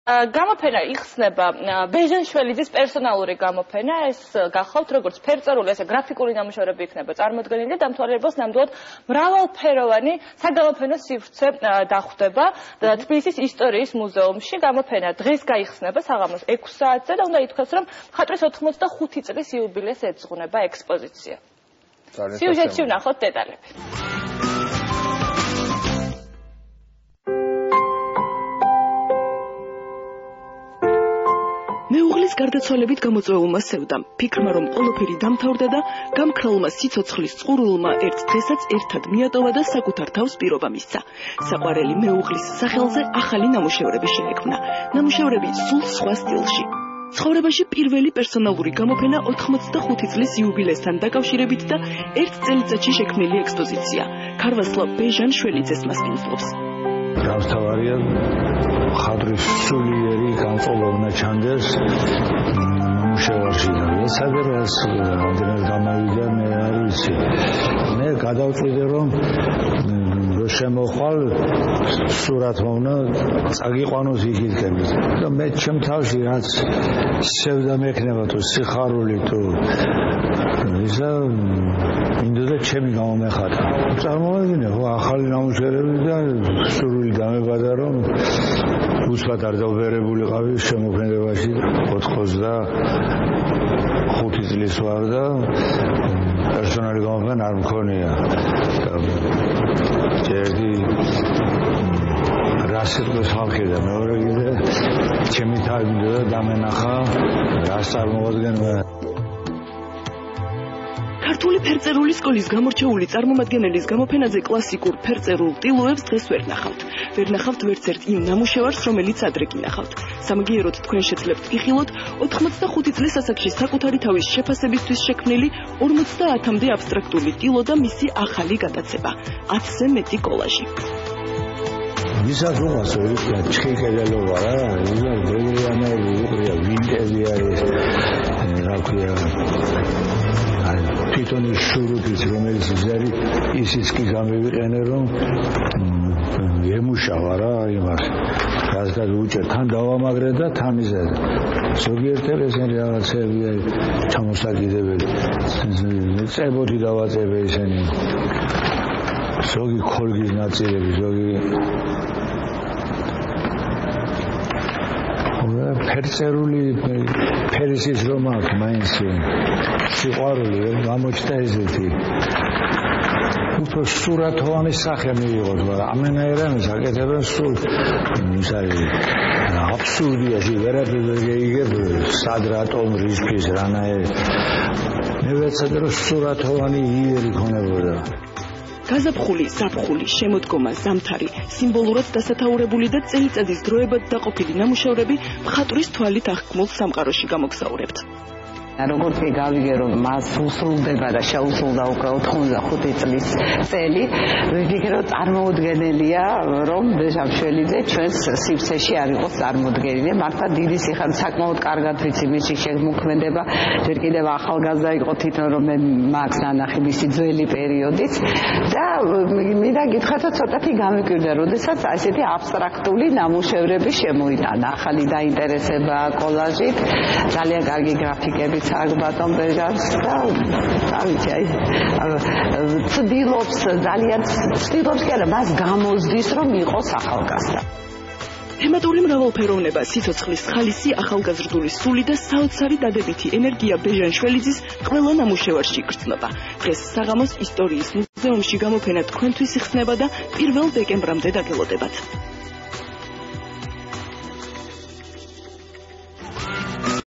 გამოფენა იხსნება ბეჟანშველიძის პერსონალური გამოფენა, ეს გახავთ როგორც ფერწერული, ესე გრაფიკული ნამუშევრები იქნება წარმოდგენილი და დამთვალიერებელს ნამდვილად მრავალფეროვანი საგამოფენო სივრცე დახვდება თბილისის ისტორიის მუზეუმში. გამოფენა დღეს გაიხსნება საღამოს 6 საათზე და უნდა ითქვას, რომ მხატვრის 85 წლის იუბილეს ეძღვნება ექსპოზიცია. სიუჟეტში ვნახოთ დეტალები. მეუღლის გარდაცვალებით გამოწვეულმა სევდამ ფიქრმა, რომ ყველაფერი დამთავრდა და გამქრალმა სიცოცხლის წყურულმა ერთ დღესაც ერთად მიატოვა და საკუთარ თავს პირობა მისცა. საყვარელი მეუღლის სახელზე ახალი ნამუშევრები შეექმნა. ნამუშევრები სულ სხვა სტილში. ცხოვრებაში პირველი პერსონალური გამოფენა 85 წლის იუბილესთან დაკავშირებით და ერთ წელიწადში შექმნილი ექსპოზიცია. ქარვასლა ბეჟანშველიძეს მასპინძლობს. გამთავარია ხადრის სულიერი განწყობა ჩანდეს ნამუშევარში და სადაც რამდენად გამოვიდა მე არ ვიცი. მე გადავწყვიტე რომ შემოხვალ სურათმა უნდა წაგიყვანოს იქითკენ და მე ჩემ თავში რაც სევდა მექნება თუ სიხარული თუ ისა მინდოდა ჩემი გამომეხატა. წარმოვიდგინე ხო ახალი ნამუშევრები და სურვილი დამებადა რომ უცბად არ დავბერებულიყავი შემოქმედებაში 85 წლის ვარ და პერსონალი გამოფენა არ მქონია. ერთი რას იტყვის ხალხი და მეორე კიდე ჩემი თავი მინდოდა დამენახა რას წარმოადგენდა. ქართული ფერწერული სკოლის გამორჩეული წარმომადგენლის გამოფენაზე კლასიკურ ფერწერულ ტილოებს დღეს ვერ ნახავთ. ვერ ნახავთ ვერც ერთ იმ ნამუშევარს, რომელიც ადრე გინახავთ. სამაგიეროდ თქვენ შეძლებთ გიხილოთ 85 წლის ასაკში საკუთარი თავის შეფასებისთვის შექმნილი 50-მდე აბსტრაქტული ტილო და მისი ახალი გადაცემა. 10-ზე მეტი კოლაჟი. ვისაც უყურს ჩხიკედელობა რა, ბელიანები უყურია, ვინტები არის, რა ქვია თვითონ შურუთის რომელიც ზარი ისიც კი გამივიყენე რომ ემუშავა რა იმას გასაგებ უჭერ თან დავამაგრე და თან იზედა ზოგიერთად ესენი რაღაცები ჩამოსაკიდებელი წებოთი დავაწებე ისენი ზოგი ქოლგის ნაწილები ზოგი ფერწერული ფერისის რომ აქვს მაინც სიყვარული გამოჩნდა ესეთი უფრო სურათოვანი სახე მიიღოს მაგრამ ამენაერამის აკეთებენ სულ ის არის აბსურდია ვერაფერზე იგებ სად რატომ რისკის რანაირ მე ვეცადე რომ სურათოვანი იერი ქონებოდა. გაზაფხული, ზაფხული, შემოდგომა, ზამთარი, სიმბოლურად დასათაურებული და წელიწადის დროებად დაყოფილი ნამუშევრები მხატვრის თვალით აღქმულ სამყაროში გამოგზაურებთ. როგორც კი გავიგე რომ მას უსრულდება და შეუსრულდა უკვე 85 წლის წელი, ვიფიქრე რომ წარმოუდგენელია რომ ბეჟანშველიძე ჩვენს სივრცეში არ იყოს წარმოდგენილი. მართლა დიდი სიხარული საკმაოდ კარგად ვიცი მისი შემოქმედება, ჯერ კიდევ ახალგაზრდა იყო თვითონ რომ მე მაქვს ნანახი მისი ძველი პერიოდიც და მინდა გითხრათ რომ ცოტათი გამიკვირდა, როდესაც ასეთი აბსტრაქტული ნამუშევრები შემოიტანა. ახალი დაინტერესება კოლაჟით, ძალიან კარგი გრაფიკები ბატონ ბეჟანს და ავიცი აი ცდილობს ძალიან ცდილობს კი არა მას გამოზდის რომ იყოს ახალგაზრდა. თემატური მრავალფეროვნება, სიცოცხლის ხალისი, ახალგაზრდული სული და საოცარი დადებითი ენერგია ბეჟანშველიძის ყველა ნამუშევარში გრძნობა. დღეს საღამოს ისტორიის მუზეუმში გამოფენა თქვენთვის იხსნება და 1 დეკემბრამდე დაგელოდებათ.